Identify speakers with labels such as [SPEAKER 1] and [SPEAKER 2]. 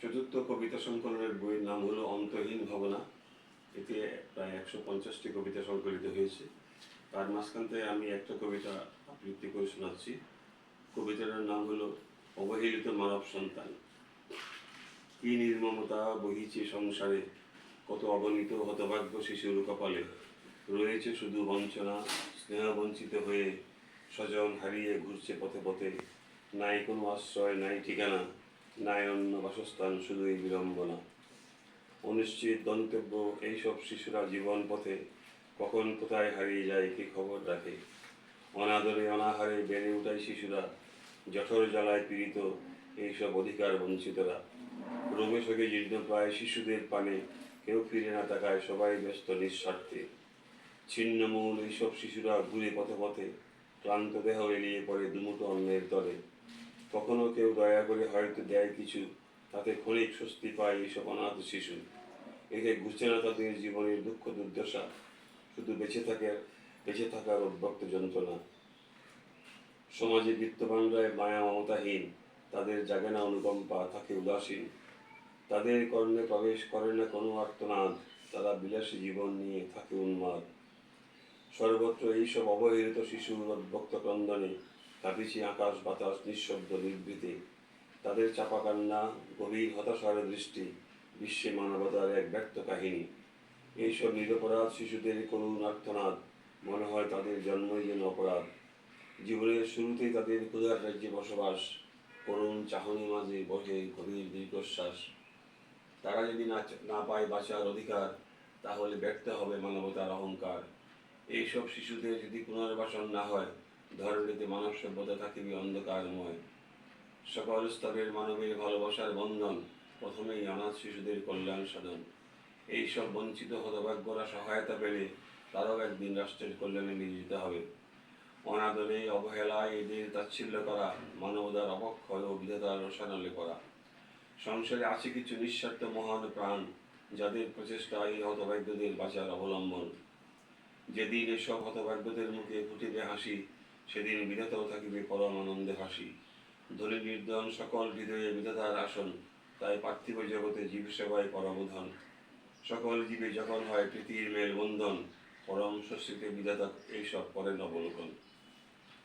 [SPEAKER 1] চতুর্থ কবিতা সংকলনের বইয়ের নাম হলো অন্তহীন ভাবনা। এতে প্রায় 150টি কবিতা সংকলিত হয়েছে। তার মাঝখান থেকে আমি একটা কবিতা আবৃত্তি করে শোনাচ্ছি। কবিতাটার নাম হলো অবহেলিত মানব সন্তান। কি নির্মমতা বহিছে সংসারে, কত অগণিত হতভাগ্য শিশুর কপালে রয়েছে শুধু বঞ্চনা, স্নেহ বঞ্চিত হয়ে স্বজন হারিয়ে ঘুরছে পথে পথে। নাই কোনো আশ্রয়, নাই ঠিকানা, নাই অন্য বাসস্থান, শুধুই বিড়ম্বনা। অনিশ্চিত গন্তব্য এইসব শিশুরা জীবন পথে কখন কোথায় হারিয়ে যায় কি খবর রাখে। অনাদরে অনাহারে বেড়ে ওঠায় শিশুরা, জঠর জ্বালায় পীড়িত এইসব অধিকার বঞ্চিতরা। রোগে শোকে জীর্ণপ্রায় শিশুদের পানে কেউ ফিরে না তাকায়, সবাই ব্যস্ত নিঃস্বার্থে। ছিন্নমূল এইসব শিশুরা ঘুরে পথে পথে, ক্লান্ত দেহ এড়িয়ে পড়ে দুমুঠো অন্যের তরে। কখনো কেউ দয়া করে হয়তো দেয় কিছু, তাতে ক্ষণিক স্বস্তি পায় এইসব অনাথ শিশু। এতে ঘুরছে না তাদের জীবনের দুঃখ দুর্দশা, শুধু বেঁচে থাকার অব্যক্ত যন্ত্রণা। সমাজে বিত্তবানরায় মায়া মমতাহীন, তাদের জাগে না অনুকম্পা, থাকে উদাসীন। তাদের কর্ণে প্রবেশ করে না কোনো আর্তনাদ, তারা বিলাসী জীবন নিয়ে থাকে উন্মাদ। সর্বত্র এইসব অবহেলিত শিশুর অব্যক্ত ক্রন্দনে কাঁপিছে আকাশ বাতাস নিঃশব্দ নিভৃতে। তাদের চাপা কান্না, গভীর হতাশার দৃষ্টি, বিশ্বে মানবতার এক ব্যর্থ কাহিনী। এইসব নিরপরাধ শিশুদের করুণ আর্তনাদ, মনে হয় তাদের জন্মই যেন অপরাধ। জীবনের শুরুতেই তাদের ক্ষুধার রাজ্যে বসবাস, করুণ চাহনি মাঝে বসে গভীর দীর্ঘশ্বাস। তারা যদি না পায় বাঁচার অধিকার, তাহলে ব্যর্থ হবে মানবতার অহংকার। এইসব শিশুদের যদি পুনর্বাসন না হয়, ধরণীতে মানব সভ্যতা থাকিবে অন্ধকারময়। সকল স্তরের মানবের ভালোবাসার বন্ধন, প্রথমেই অনাথ শিশুদের কল্যাণ সাধন। এইসব বঞ্চিত হতভাগ্যরা সহায়তা পেলে তারাও একদিন রাষ্ট্রের কল্যাণে নিয়োজিত হবে। অনাদরে অবহেলায় এদের তাচ্ছিল্য করা, মানবতার অবক্ষয় ও বিধাতার রসানলে করা। সংসারে আছে কিছু নিঃস্বার্থ মহান প্রাণ, যাদের প্রচেষ্টায় হতভাগ্যদের বাঁচার অবলম্বন। যেদিন এসব হতভাগ্যদের মুখে ফুটিবে হাসি, সেদিন বিধাতাও থাকিবে পরম আনন্দে ভাসি। ধনী নির্ধন সকল হৃদয়ে বিধাতার আসন, তাই পার্থিব জগতে জীব সেবায় পরমধন। সকল জীবে যখন হয় প্রীতির মেলবন্ধন, পরম স্বস্তিতে বিধাতা এইসব করেন অবলোকন।